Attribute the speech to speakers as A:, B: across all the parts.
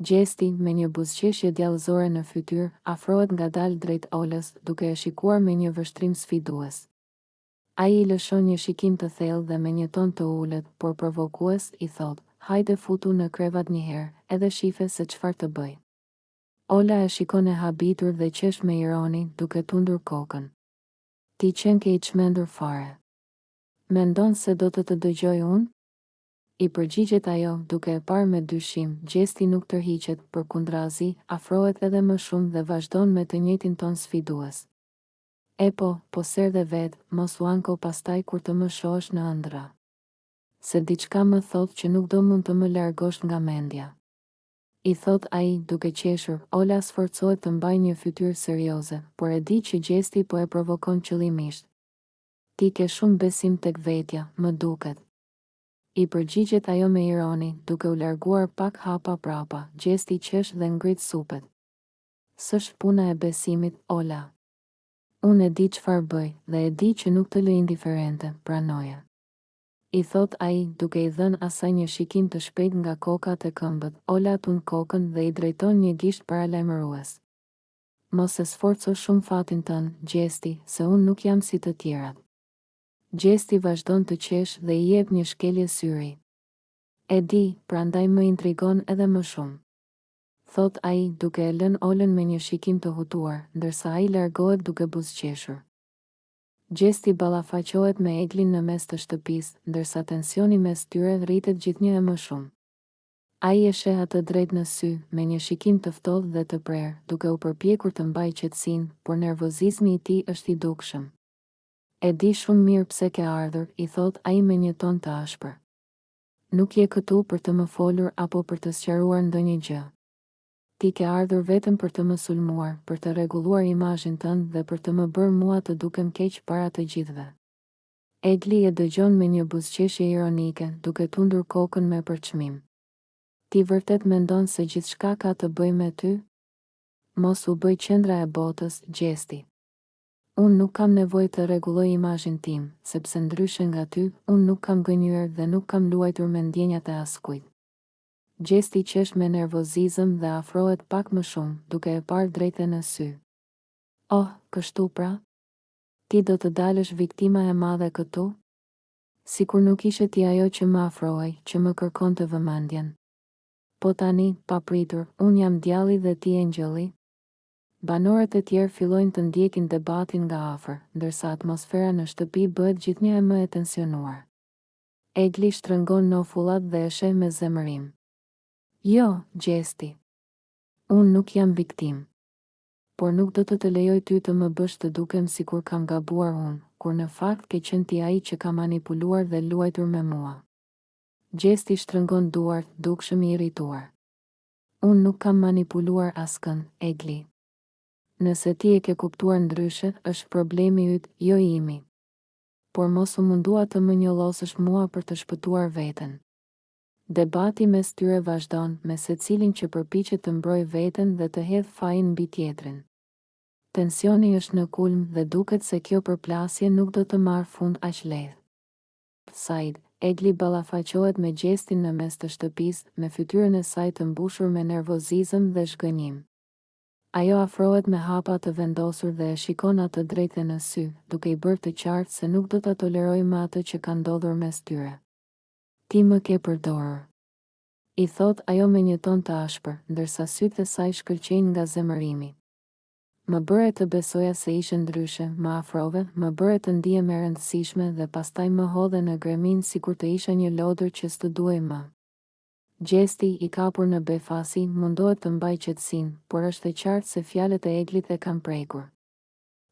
A: Gjesti, me një buzëqeshje djallëzore në fytyrë, afrohet ngadalë drejt Olës, duke e shikuar me një vështrim sfidues. Ai I lëshon një shikim të thellë dhe me një ton të ulët, por provokues, I thot: "Hajde futu në krevat një herë, edhe shife se çfarë të bëj." Ola e shikon e habitur dhe qesh me ironi, duke tundur kokën. "Ti qen ke I çmendur fare. Mendon se do të dëgjoj unë?" I përgjigjet ajo, duke e parë me dyshim. Gjesti nuk tërhiqet, përkundrazi, afrohet edhe më shumë dhe vazhdon me të njëjtin ton sfidues. "E po serdhe vetë, mos u anko pastaj kur të më shohësh në ëndra. Se diçka më thot që nuk do mund të më largosh nga mendja." I thot ai, duke qeshur. Ola sforcohet të mbajë një fytyrë serioze, por e di që Gjesti po e provokon qëllimisht. "Ti ke shumë besim tek vetja, më duket." I përgjigjet ajo me ironi, duke u larguar pak hapa prapa. Gjesti qesh dhe ngrit supet. "S'është puna e besimit, Ola. Unë e di çfarë bëj, dhe e di që nuk të lë indiferente, pranoje." I thot ai, duke I dhënë asaj një shikim të shpejt nga koka te këmbët. Ola tund kokën dhe I drejton një gisht paralajmërues. "Mos e sforco shumë fatin tënd, Gjesti, se unë nuk jam si të tjerat." Gjesti vazhdon të qesh dhe I jep një shkelje syri. "E di, prandaj më intrigon edhe më shumë," thot ai, duke e lënë Olën me një shikim të hutuar, ndërsa ai largohet duke buzëqeshur. Gjesti ballafaqohet me Eglin në mes të shtëpisë, ndërsa tensioni mes tyre rritet gjithnjë e më shumë. Ai e sheh atë drejt në sy, me një shikim të ftohtë dhe të prerë, duke u përpjekur të mbajë qetësinë, por nervozizmi I tij është I dukshëm. "E di shumë mirë pse ke ardhur," I thot ai me një ton të ashpër. "Nuk je këtu për të më folur apo për të sqaruar ndonjë gjë. Ti ke ardhur vetëm për të më sulmuar, për të rregulluar imazhin tënd dhe për të më bërë mua të dukem keq para të gjithëve." Egli e dëgjon me një buzëqeshje ironike, duke tundur kokën me përçmim. "Ti vërtet mendon se gjithçka ka të bëjë me ty? Mos u bëj qendra e botës, Gjesti. Unë nuk kam nevojë të rregulloj imazhin tim, sepse ndryshe nga ty, unë nuk kam gënjur dhe nuk kam luajtur me ndjenjat e askujt." Gjesti qesh me nervozizëm dhe afrohet pak më shumë, duke e parë drejtë në sy. "Oh, kështu pra? Ti do të dalësh viktima e madhe këtu? Sikur nuk ishe ti ajo që më afrohej, që më kërkon të vëmendjen. Po tani, papritur, unë jam djalli dhe ti engjëlli." Banorët e tjerë fillojnë të ndjekin debatin nga afër, ndërsa atmosfera në shtëpi bëhet gjithnjë e më e tensionuar. Egli shtrëngon nofullat dhe e sheh me zemërim. "Jo, Gjesti. Unë nuk jam viktim. Por nuk do të lejoj ty të më bësh të dukem sikur kam gabuar unë, kur në fakt ke qenë ti ai që ka manipuluar dhe luajtur me mua." Gjesti shtrëngon duart, dukshëm I irrituar. "Unë nuk kam manipuluar askënd, Egli. Nëse ti e ke kuptuar ndryshe, është problemi yt, jo imi. Por mos u mundua të më njollosësh mua për të shpëtuar veten." Debati mes tyre vazhdon, me secilin që përpiqet të mbrojë veten dhe të hedhë fajin mbi tjetrin. Tensioni është në kulm dhe duket se kjo përplasje nuk do të marrë fund aq lehtë. Said, Egli ballafaqohet me Gjestin në mes të shtëpisë, me fytyrën e saj të mbushur me nervozizëm dhe zhgënjim. Ajo afrohet me hapa të vendosur dhe e shikon atë drejtë në sy, duke I bërë të qartë se nuk do ta tolerojë më atë që ka ndodhur mes tyre. "Ti më ke përdorur," I thot ajo me një ton të ashpër, ndërsa sytë e saj shkëlqejnë nga zemërimi. "Më bëre të besoja se ishe ndryshe, më afrove, më bëre të ndihem e rëndësishme dhe pastaj më hodhe në gremin sikur të isha një lodër që s'të duaj më." Gjesti, I kapur në befasi, mundohet të mbajë qetësinë, por është e qartë se fjalët e Eglit e kanë prekur.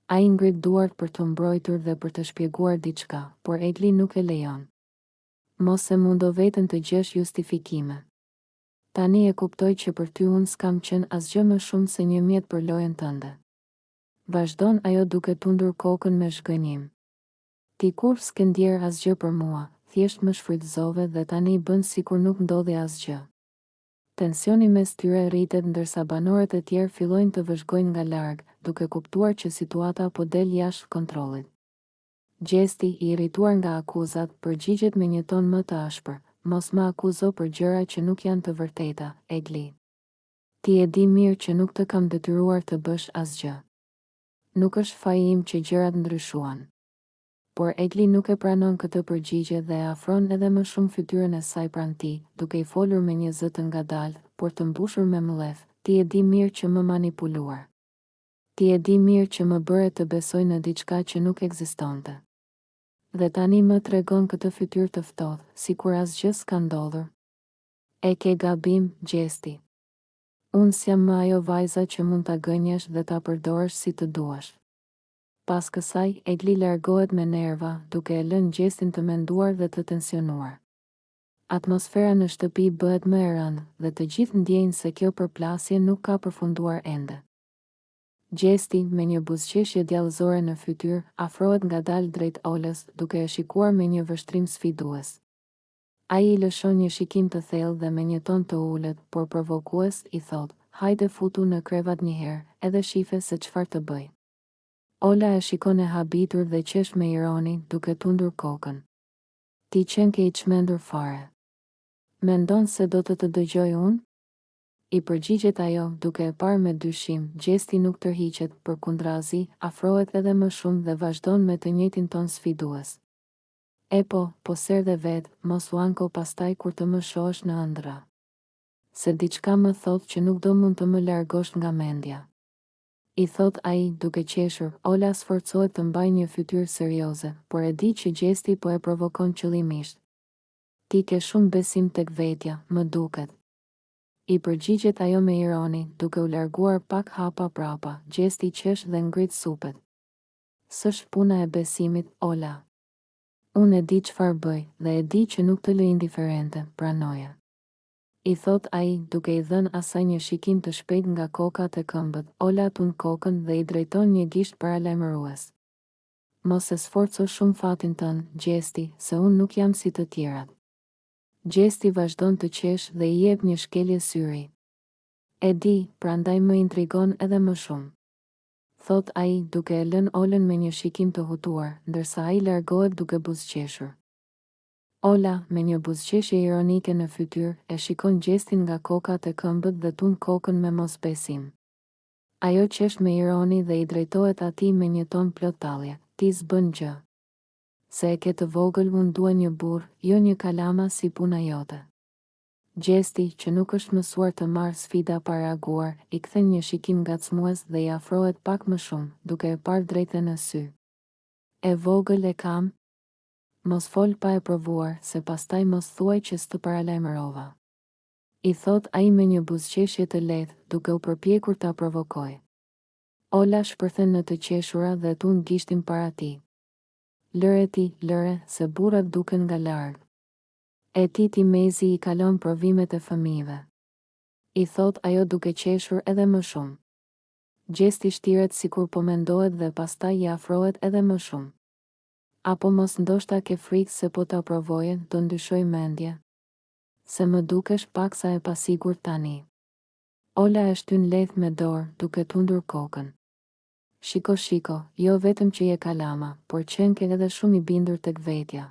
A: Ai ngrit duart për të mbrojtur dhe për të shpjeguar diçka, por Egli nuk e lejon. "Mos e mundo veten të gjesh justifikime. Tani e kuptoj që për ty unë s'kam qenë asgjë më shumë se një mjet për lojën tënde." Vazhdon ajo duke tundur kokën me zhgënjim. "Ti kur s'ke ndjer asgjë për mua, thjesht më shfrytëzove dhe tani bën sikur nuk ndodhi asgjë." Tensioni mes tyre rritet ndërsa banorët e tjerë fillojnë të vëzhgojnë nga larg, duke kuptuar që situata po del jashtë kontrollit. Gjesti, I irrituar nga akuzat, përgjigjet me një ton më të ashpër. "Mos më akuzo për gjëra që nuk janë të vërteta, Egli. Ti e di mirë që nuk të kam detyruar të bësh asgjë. Nuk është faji im që gjërat ndryshuan. Por Egli nuk e pranon këtë përgjigje dhe e afron edhe më shumë fytyrën e saj pranë tij, duke i folur me një zë të ngadalë, por të mbushur me mëlleth. Ti e di mirë që më manipuluar. Ti e di mirë që më bëre të besoj në diçka që nuk ekzistonte. Dhe tani më tregon këtë fytyrë të ftohtë, sikur asgjë s'ka ndodhur. E ke gabim, Gjesti. Unë s'jam më ajo vajza që mund ta gënjesh dhe ta përdorësh si të duash. Pas kësaj, Egli largohet me nerva, duke e lënë Gjestin të menduar dhe të tensionuar. Atmosfera në shtëpi bëhet më e rëndë dhe të gjithë ndjejnë se kjo përplasje nuk ka përfunduar ende. Gjesti, me një buzëqeshje djallëzore në fytyrë, afrohet ngadalë drejt Olës, duke e shikuar me një vështrim sfidues. Ai i lëshon një shikim të thellë dhe me një ton të ulët, por provokues, i thot: "Hajde futu në krevat një herë, edhe shife se çfarë të bëj." Ola e shikon e habitur dhe qesh me ironi, duke tundur kokën. Ti qen ke i çmendur fare. Mendon se do të dëgjoj unë? I përgjigjet ajo, duke e parë me dyshim. Gjesti nuk tërhiqet, përkundrazi, afrohet edhe më shumë dhe vazhdon me të njëjtin ton sfidues. E po ser dhe vetë, mos u anko pastaj kur të më shohësh në ëndra. Se diçka më thot që nuk do mund të më largosh nga mendja. I thot ai, duke qeshur. Ola sforcohet të mbajë një fytyrë serioze, por e di që Gjesti po e provokon qëllimisht. Ti ke shumë besim tek vetja, më duket. I përgjigjet ajo me ironi, duke u larguar pak hapa prapa. Gjesti qesh dhe ngrit supet. S'është puna e besimit, Ola. Unë e di çfarë bëj dhe e di që nuk të lë indiferente, pranoja. I thot ai, duke i dhënë asaj një shikim të shpejt nga kokat e këmbët. Ola tund kokën dhe i drejton një gisht paralajmërues. Mos e sforco shumë fatin tënd, Gjesti, se unë nuk jam si të tjerat. Gjesti vazhdon të qesh dhe i jep një shkelje syri. E di, prandaj më intrigon edhe më shumë. Thot ai, duke e lënë Olën me një shikim të hutuar, ndërsa ai largohet duke buzëqeshur. Ola, me një buzëqeshje ironike në fytyrë, e shikon Gjestin nga kokat e këmbët dhe tund kokën me mosbesim. Ajo qesh me ironi dhe i drejtohet atij me një ton plot tallje. Ti s'bën gjë. Se e ke të vogël, unë dua një burr, jo një kalama si puna jote. Gjesti, që nuk është mësuar të marrë sfida pa reaguar, i kthen një shikim ngacmues dhe i afrohet pak më shumë, duke e parë drejtë në sy. E vogël e kam? Mos fol pa e provuar, se pastaj mos thuaj që s'të paralajmërova. I thot ai me një buzëqeshje të lehtë, duke u përpjekur ta provokoj. Ola shpërthen në të qeshura dhe tund gishtin para tij. Lëre ti, lëre, se burrat duken nga larg. E ti mezi i kalon provimet e fëmijëve. I thot ajo duke qeshur edhe më shumë. Gjesti shtiret sikur po mendohet dhe pastaj i afrohet edhe më shumë. Apo mos ndoshta ke frikë se po ta provoje, do ndyshoj mendje. Se më dukesh paksa e pasigurt tani. Ola e shtyn lehtë me dorë, duke tundur kokën. Shiko, jo vetëm që je kalama, por qen ke edhe shumë i bindur tek vetja.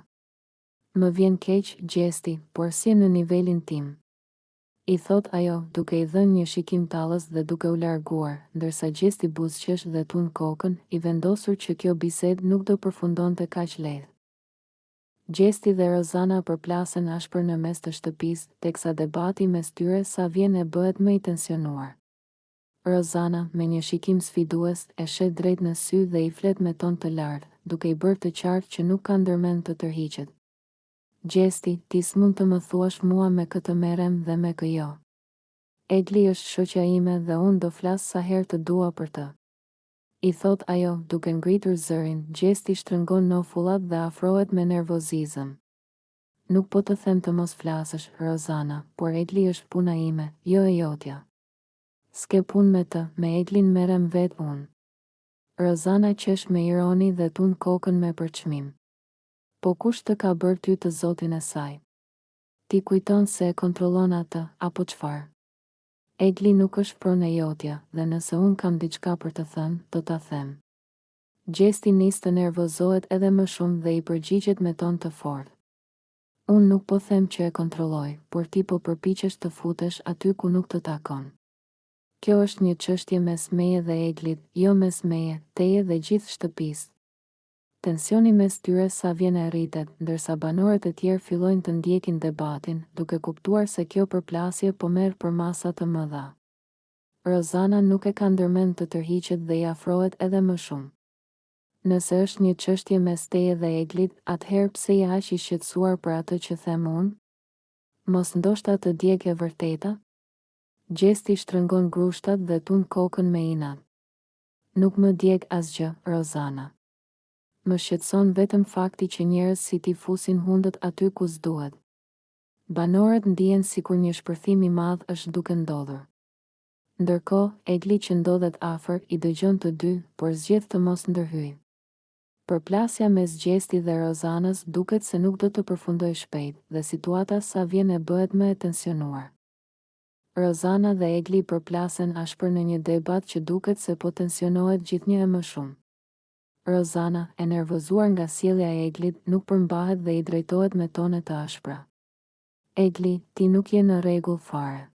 A: Më vjen keq, Gjesti, por si në nivelin tim. I thot ajo, duke i dhënë një shikim tallës dhe duke u larguar, ndërsa Gjesti buzëqesh dhe tund kokën, i vendosur që kjo bisedë nuk do përfundonte kaq lehtë. Gjesti dhe Rozana përplasen ashpër në mes të shtëpisë, teksa debati mes tyre sa vjen e bëhet më i tensionuar. Rozana, me një shikim sfidues, e shet drejt në sy dhe i flet me ton të lartë, duke i bërë të qartë që nuk ka ndërmend të tërhiqet. Gjesti, ti s'mund të më thuash mua me këtë merrem dhe me kë jo. Egli është shoqja ime dhe unë do flas sa herë të dua për të. I thot ajo, duke ngritur zërin. Gjesti shtrëngon nofullat dhe afrohet me nervozizëm. Nuk po të them të mos flasësh, Rozana, por Egli është puna ime, jo e jotja. S'ke pun me të, me Eglin merrem vetë unë. Rozana qesh me ironi dhe tund kokën me përçmim. Po kush të ka bërë ty të zotin e saj? Ti kujton se e kontrollon atë, apo çfarë? Egli nuk është pronë e jotja, dhe nëse unë kam diçka për të thënë, do ta them. Gjesti nis të nervozohet edhe më shumë dhe i përgjigjet me ton të fortë. Unë nuk po them që e kontrolloj, por ti po përpiqesh të futesh aty ku nuk të takon. Kjo është një çështje mes meje dhe Eglit, jo mes meje, teje dhe gjithë shtëpisë. Tensioni mes tyre sa vjen e rritet, ndërsa banorët e tjerë fillojnë të ndjekin debatin, duke kuptuar se kjo përplasje po merr për masa të mëdha. Rozana nuk e ka ndërmend të tërhiqet dhe i afrohet edhe më shumë. Nëse është një çështje mes teje dhe Eglit, atëherë pse je aq i shqetësuar për atë që them unë? Mos ndoshta të djeg e vërteta? Gjesti shtrëngon grushtat dhe tund kokën me inat. Nuk më djeg asgjë, Rozana. Më shqetëson vetëm fakti që njerëz si ti fusin hundët aty ku s'duhet. Banorët ndihen sikur një shpërthim i madh është duke ndodhur. Ndërkohë, Egli që ndodhet afër i dëgjon të dy, por zgjedh të mos ndërhyjë. Përplasja mes Gjesti dhe Rozanës duket se nuk do të përfundoj shpejt, dhe situata sa vjen e bëhet më e tensionuar. Rozana dhe Egli përplasen ashpër në një debat që duket se po tensionohet gjithnjë e më shumë. Rozana, e nervozuar nga sjellja e Eglit, nuk përmbahet dhe i drejtohet me tone të ashpra. Egli, ti nuk je në rregull fare.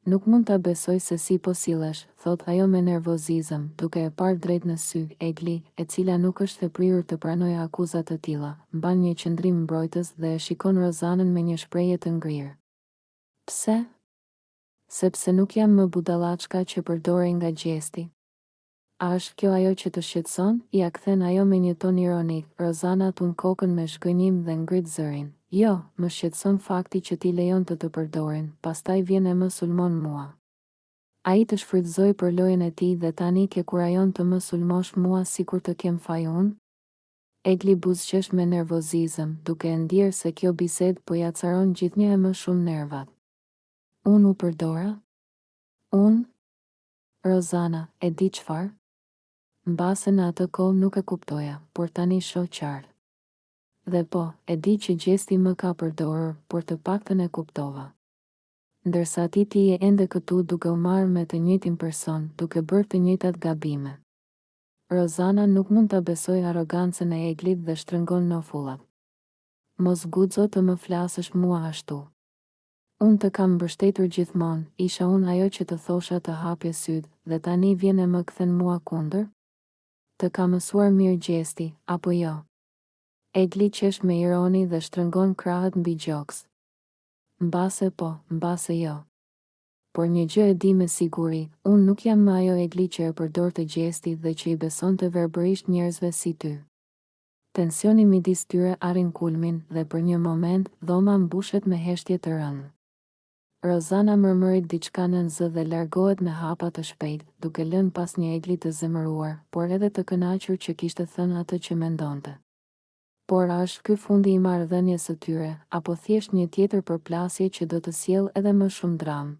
A: Nuk mund ta besoj se si po sillesh, thot ajo me nervozizëm, duke e parë drejt në sy Egli, e cila nuk është e prirur të pranojë akuza të tilla, mban një qëndrim mbrojtës dhe e shikon Rozanën me një shprehje të ngrirë. Pse? Sepse nuk jam më budallaçka që përdorej nga Gjesti. A është kjo ajo që të shqetëson? Ja kthen ajo me një ton ironik. Rozana tund kokën me shgënjim dhe ngrit zërin. Jo, më shqetëson fakti që ti lejon të përdorin, pastaj vjen e më sulmon mua. Ai të shfrytëzoi për lojën e tij dhe tani ke kurajon të më sulmosh mua sikur të kem faj unë? Egli buzëqesh me nervozizëm, duke e ndier se kjo bisedë po ja caron gjithnjë e më shumë nervat. Unë u përdora? Unë? Rozana, e di çfarë? Mbase në atë kohë nuk e kuptoja, por tani shoh qartë. Dhe po, e di që Gjesti më ka përdorur, por të paktën e kuptova. Ndërsa ti je ende këtu duke u marrë me të njëjtin person, duke bërë të njëjtat gabime. Rozana nuk mund ta besojë arrogancën e Eglit dhe shtrëngon nofullat. Mos guxo të më flasësh mua ashtu. Unë të kam mbështetur gjithmonë, isha unë ajo që të thosha të hapje syt, dhe tani vjen e më kthen mua kundër? Të ka mësuar mirë Gjesti, apo jo? Egli qesh me ironi dhe shtrëngon krahët mbi gjoks. Mbase po, mbase jo. Por një gjë e di me siguri, unë nuk jam më ajo Egli që e përdor të Gjesti dhe që i beson të verbërisht njerëzve si ty. Tensioni midis tyre arrin kulmin dhe për një moment dhoma mbushet me heshtje të rëndë. Rozana mërmërit diçka në zë dhe largohet me hapa të shpejt, duke lënë pas një Egli të zemëruar, por edhe të kënaqur që kishte thënë atë që mendonte. Por a është ky fundi i marrëdhënies së tyre, apo thjesht një tjetër përplasje që do të sjellë edhe më shumë dramë?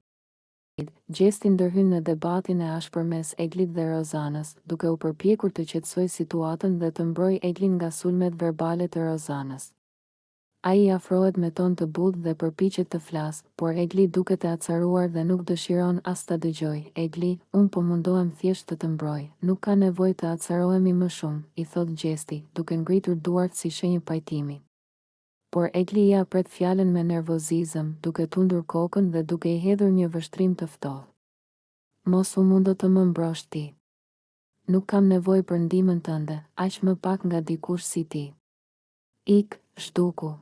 A: Gjesti ndërhyn në debatin e ashpër mes Eglit dhe Rozanës, duke u përpjekur të qetësojë situatën dhe të mbrojë Eglin nga sulmet verbale të Rozanës. Ai i afrohet me ton të butë dhe përpiqet të flasë, por Egli duket e acaruar dhe nuk dëshiron as ta dëgjoj. Egli, unë po mundohem thjesht të të mbroj, nuk ka nevojë të acarohemi më shumë, i thot Gjesti, duke ngritur duart si shenjë pajtimi. Por Egli ia pret fjalën me nervozizëm, duke tundur kokën dhe duke i hedhur një vështrim të ftohtë. Mos u mundo të më mbrosh ti. Nuk kam nevojë për ndihmën tënde, aq më pak nga dikush si ti. Ik, zhduku.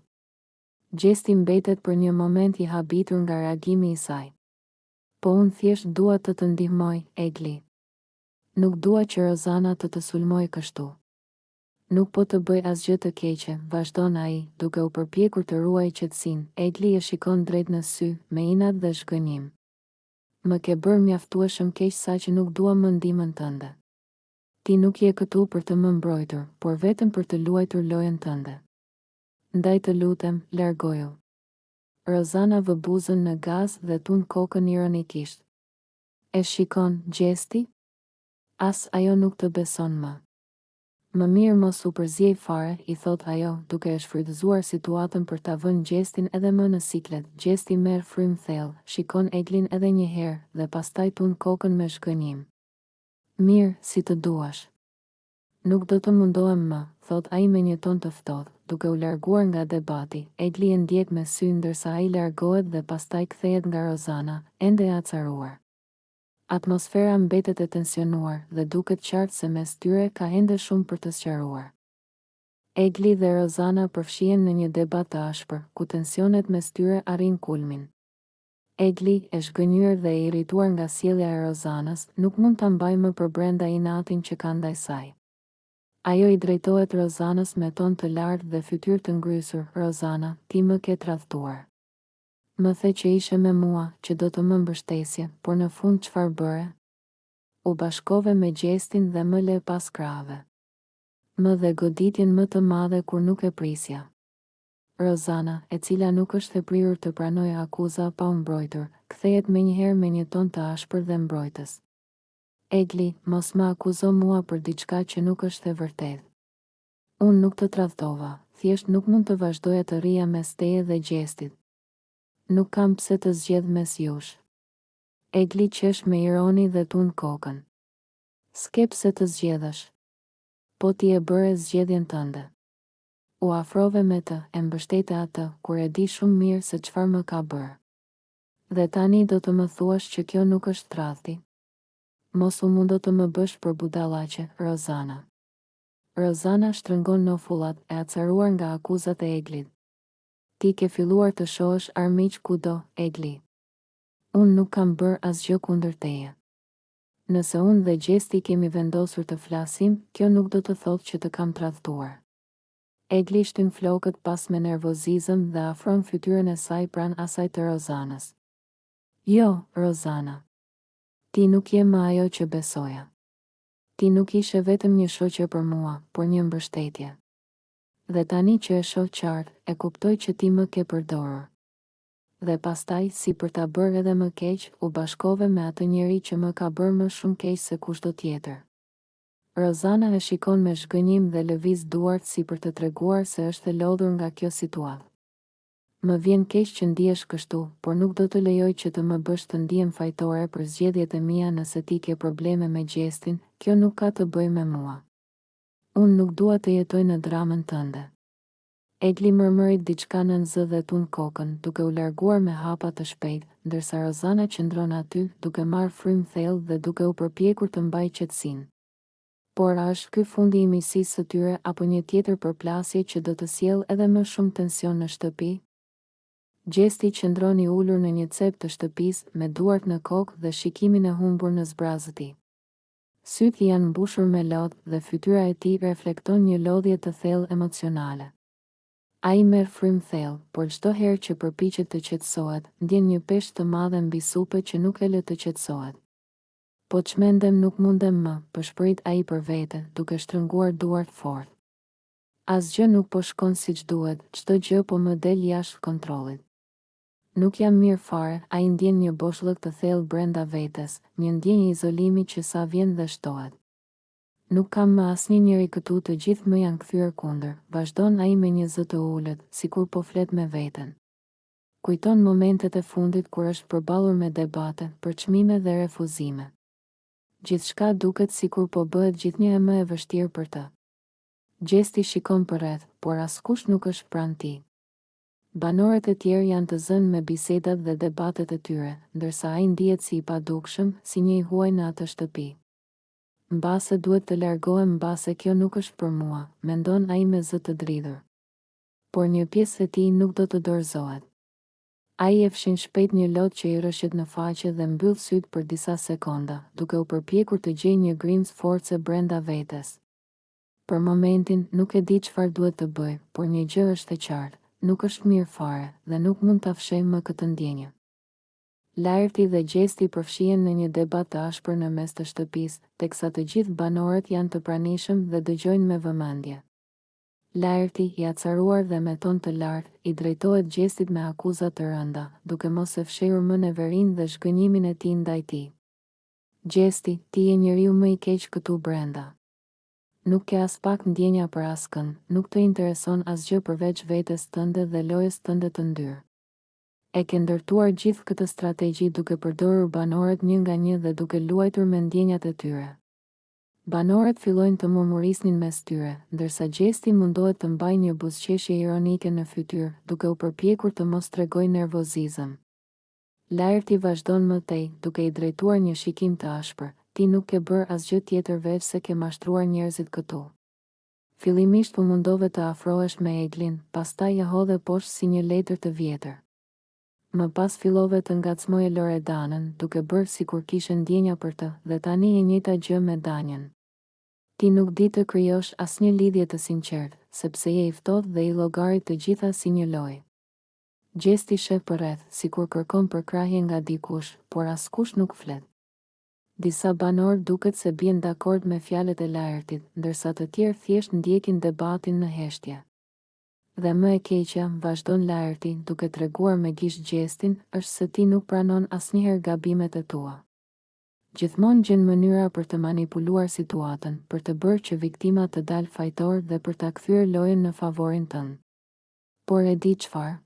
A: Gjesti mbetet për një moment i habitur nga reagimi i saj. Po unë thjesht dua të të ndihmoj, Egli. Nuk dua që Rozana të sulmoj kështu. Nuk po të bëj asgjë të keqe, vazhdon ai, duke u përpjekur të ruajë qetësinë. Egli e shikon drejt në sy, me inat dhe shgënjim. Më ke bërë mjaftueshëm keq saqë nuk dua më ndihmën tënde. Ti nuk je këtu për të më mbrojtur, por vetëm për të luajtur lojën tënde. Ndaj të lutem, largoju. Rozana vë buzën në gaz dhe tund kokën ironikisht. E shikon, Gjesti? As ajo nuk të beson më. Më mirë mos u përziej fare, i thot ajo, duke e shfrytëzuar situatën për ta vënë Gjestin edhe më në siklet. Gjesti merr frym thellë, shikon Eglin edhe një herë dhe pastaj tund kokën me shgënjim. Mirë, si të duash. Nuk do të mundohem më, thot ai me një ton të ftohtë, duke u larguar nga debati. Egli e ndjek me sy ndërsa ai largohet dhe pastaj kthehet nga Rozana, ende e acaruar. Atmosfera mbetet e tensionuar dhe duket qartë se mes tyre ka ende shumë për të sqaruar. Egli dhe Rozana përfshihen në një debat të ashpër, ku tensionet mes tyre arrin kulmin. Egli, e zhgënjur dhe e irrituar nga sjellja e Rozanës, nuk mund ta mbajë më përbrenda inatin që ka ndaj saj. Ajo i drejtohet Rozanës me ton të lartë dhe fytyrë të ngrysur. Rozana, ti më ke tradhtuar. Më the që ishe me mua, që do të më mbështesje, por në fund çfarë bëre? U bashkove me gjestin dhe më le pas krave. Më dhe goditjen më të madhe kur nuk e prisja. Rozana, e cila nuk është e prirur të pranojë akuza pa u mbrojtur, kthehet menjëherë me një ton të ashpër dhe mbrojtës. Egli, mos më akuzo mua për diçka që nuk është e vërtetë. Unë nuk të tradhtova, thjesht nuk mund të vazhdoja të rria mes teje dhe gjestit. Nuk kam pse të zgjedh mes jush. Egli qesh me ironi dhe tund kokën. S'ke pse të zgjedhësh. Po ti e bëre zgjedhjen tënde. U afrove me të, e mbështete atë, kur e di shumë mirë se çfarë më ka bërë. Dhe tani do të më thuash që kjo nuk është tradhti. Mos u mundo të më bësh për budallaqe, Rozana. Rozana shtrëngon nofullat, e acaruar nga akuzat e Eglit. Ti ke filluar të shohësh armiq kudo, Egli. Unë nuk kam bërë asgjë kundër teje. Nëse unë dhe gjesti kemi vendosur të flasim, kjo nuk do të thotë që të kam tradhtuar. Egli shtyn flokët pas me nervozizëm dhe afron fytyrën e saj pranë asaj të Rozanës. Jo, Rozana. Ti nuk je më ajo që besoja. Ti nuk ishe vetëm një shoqe për mua, por një mbështetje. Dhe tani që e shoh qartë, e kuptoj që ti më ke përdorur. Dhe pastaj, si për ta bërë edhe më keq, u bashkove me atë njeri që më ka bërë më shumë keq se kushdo tjetër. Rozana e shikon me zhgënjim dhe lëviz duart si për të treguar se është e lodhur nga kjo situatë. Më vjen keq që ndihesh kështu, por nuk do të lejoj që të më bësh të ndihem fajtore për zgjedhjet e mia nëse ti ke probleme me gjestin, kjo nuk ka të bëjë me mua. Unë nuk dua të jetoj në dramën tënde. Egli mërmërit diçka në zë dhe tund kokën, duke u larguar me hapa të shpejt, ndërsa Rozana qëndron aty, duke marrë frym thellë dhe duke u përpjekur të mbajë qetësinë. Por a është ky fundi i miqësisë së tyre apo një tjetër përplasje që do të sjellë edhe më shumë tension në shtëpi? Gjesti qëndron i ulur në një cep të shtëpisë, me duart në kokë dhe shikimin e humbur në zbrazët e tij. Sytë janë mbushur me lodhë dhe fytyra e tij reflekton një lodhje të thellë emocionale. Ai merr frym thellë, por çdo herë që përpiqet të qetësohet, ndjen një peshë të madhe mbi supe që nuk e lë të qetësohet. Po çmendem nuk mundem më, përshpërit ai për vete, duke shtrënguar duart fort. Asgjë nuk po shkon siç duhet, çdo gjë po më del jashtë kontrollit. Nuk jam mirë fare, ai ndjen një boshllëk të thellë brenda vetes, një ndjenjë izolimi që sa vjen dhe shtohet. Nuk kam më asnjë njeri këtu, të gjithë më janë kthyer kundër, vazhdon ai me një zë të ulët, sikur po flet me veten. Kujton momentet e fundit kur është përballur me debate, përçmime dhe refuzime. Gjithçka duket sikur po bëhet gjithnjë më e vështirë për të. Gjesti shikon përreth, por askush nuk është pranë tij. Banorët e tjerë janë të zënë me bisedat dhe debatet e tyre, ndërsa ai ndihet si i padukshëm, si një i huaj në atë shtëpi. Mbase duhet të largohem, mbase kjo nuk është për mua, mendon ai me zë të dridhur. Por një pjesë e tij nuk do të dorëzohet. Ai e fshin shpejt një lot që i rrëshet në faqe dhe mbyll sytë për disa sekonda, duke u përpjekur të gjejë një grimcë force brenda vetes. Për momentin nuk e di çfarë duhet të bëj, por një gjë është e qartë, nuk është mirë fare dhe nuk mund ta fshej më këtë ndjenjë. Lajrti dhe gjesti përfshihen në një debat të ashpër në mes të shtëpisë, teksa të gjithë banorët janë të pranishëm dhe dëgjojnë me vëmendje. Lajrti, i acaruar dhe me ton të lartë, i drejtohet gjestit me akuza të rënda, duke mos e fshehur më neverinë dhe zhgënjimin e tij ndaj tij. Gjesti, ti je njeriu më i keq këtu brenda. Nuk ke as pak ndjenja për askën, nuk të intereson asgjë përveç vetes tënde dhe lojës tënde të ndyrë. E ke ndërtuar gjithë këtë strategji duke përdorur banorët një nga një dhe duke luajtur me ndjenjat e tyre. Banorët fillojnë të murmurisnin mes tyre, ndërsa gjesti mundohet të mbajë një buzëqeshje ironike në fytyrë, duke u përpjekur të mos tregojë nervozizëm. Lajrti vazhdon më tej, duke i drejtuar një shikim të ashpër. Ti nuk ke bërë asgjë tjetër veç se ke mashtruar njerëzit këtu. Fillimisht u mundove të afrohesh me Eglin, pastaj ja hodhe poshtë si një letër të vjetër. Më pas fillove të ngacmoje Loredanën, duke bërë sikur kishe ndjenja për të, dhe tani e njëjta gjë me Danjen. Ti nuk di të krijosh asnjë lidhje të sinqertë, sepse je i ftohtë dhe i llogarit të gjitha si një lojë. Gjesti sheh përreth, sikur kërkon përkrahje nga dikush, por askush nuk flet. Disa banorë duket se bien dakord me fjalët e Lajrtit, ndërsa të tjerë thjesht ndjekin debatin në heshtje. Dhe më e keqja, vazhdon Lajrti, duke treguar me gisht gjestin, është se ti nuk pranon asnjëherë gabimet e tua. Gjithmonë gjen mënyra për të manipuluar situatën, për të bërë që viktima të dalë fajtor dhe për ta kthyer lojën në favorin tënd. Por e di çfarë?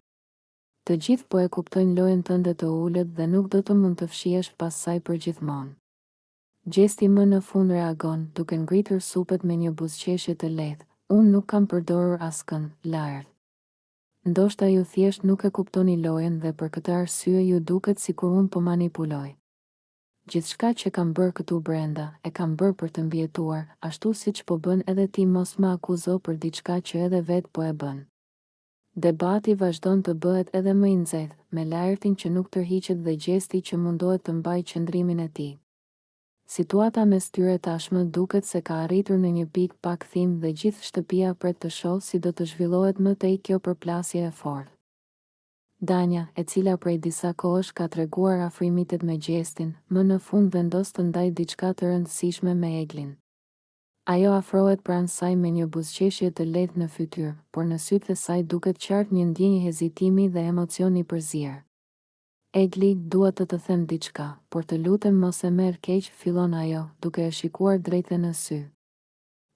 A: Të gjithë po e kuptojnë lojën tënde të ulët dhe nuk do të mund të fshihesh pas saj përgjithmonë. Gjesti më në fund reagon, duke ngritur supet me një buzëqeshje të lehtë. Unë nuk kam përdorur askënd, Lajrt. Ndoshta ju thjesht nuk e kuptoni lojën dhe për këtë arsye ju duket sikur unë po manipuloj. Gjithçka që kam bërë këtu brenda, e kam bërë për të mbijetuar, ashtu siç po bën edhe ti, mos më akuzo për diçka që edhe vetë po e bën. Debati vazhdon të bëhet edhe më i nxehtë, me Lajrtin që nuk tërhiqet dhe gjesti që mundohet të mbajë qëndrimin e tij. Situata mes tyre tashmë duket se ka arritur në një pikë pa kthim dhe gjithë shtëpia pret të shohë si do të zhvillohet më tej kjo përplasje e fortë. Danja, e cila prej disa kohësh ka treguar afrimitet me gjestin, më në fund vendos të ndajë diçka të rëndësishme me Eglin. Ajo afrohet pranë saj me një buzëqeshje të lehtë në fytyrë, por në sytë e saj duket qartë një ndjenjë hezitimi dhe emocion i përzier. Egli, dua të të them diçka, por të lutem mos e merr keq, fillon ajo, duke e shikuar drejtë në sy.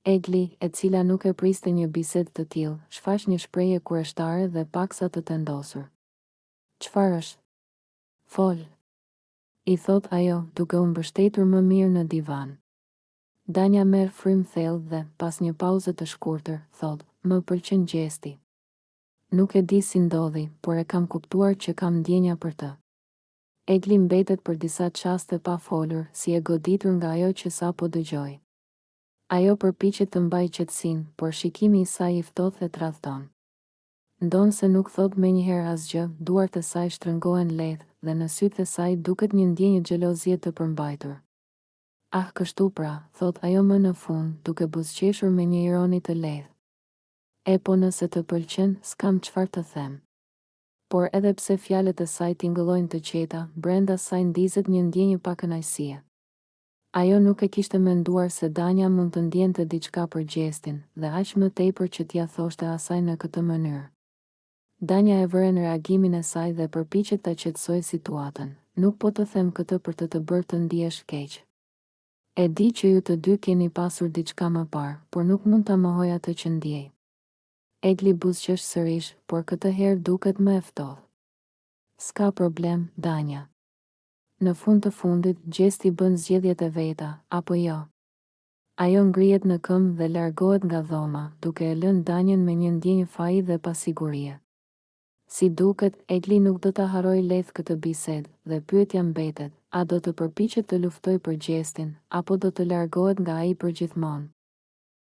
A: Egli, e cila nuk e priste një bisedë të tillë, shfaq një shprehje kurioztare dhe paksa të tendosur. Çfarë është? Fol, i thot ajo, duke u mbështetur më mirë në divan. Danja merr frym thellë dhe, pas një pauze të shkurtër, thot, më pëlqen gjesti. Nuk e di si ndodhi, por e kam kuptuar që kam ndjenja për të. Egli mbetet për disa çaste pa folur, si e goditur nga ajo që sapo dëgjoi. Ajo përpiqet të mbajë qetësinë, por shikimi i saj i ftohtë e tradhton. Ndonë se nuk thot menjëherë asgjë, duart e saj shtrëngohen lehtë dhe në sytë e saj duket një ndjenjë xhelozie të përmbajtur. Ah, kështu pra, thot ajo më në fund, duke buzëqeshur me një ironi të lehtë. E po nëse të pëlqen, s'kam çfarë të them. Por edhe pse fjalët e saj tingëllojnë të qeta, brenda saj ndizet një ndjenjë pakënaqësie. Ajo nuk e kishte menduar se Danja mund të ndjente diçka për gjestin, dhe aq më tepër që t'ia thoshte asaj në këtë mënyrë. Danja e vëre në reagimin e saj dhe përpiqet ta qetësojë situatën. Nuk po të them këtë për të bërë të ndihesh keq. E di që ju të dy keni pasur diçka më parë, por nuk mund ta mohoj atë që ndjej. Egli buzëqesh sërish, por këtë herë duket më e ftohtë. S'ka problem, Danja. Në fund të fundit, gjesti bën zgjedhjet e veta, apo jo? Ajo ngrihet në këmbë dhe largohet nga dhoma, duke e lënë Danjen me një ndjenjë faji dhe pasigurie. Si duket, Egli nuk do ta harrojë lehtë këtë bisedë, dhe pyetja mbetet, a do të përpiqet të luftoj për gjestin, apo do të largohet nga ai përgjithmonë?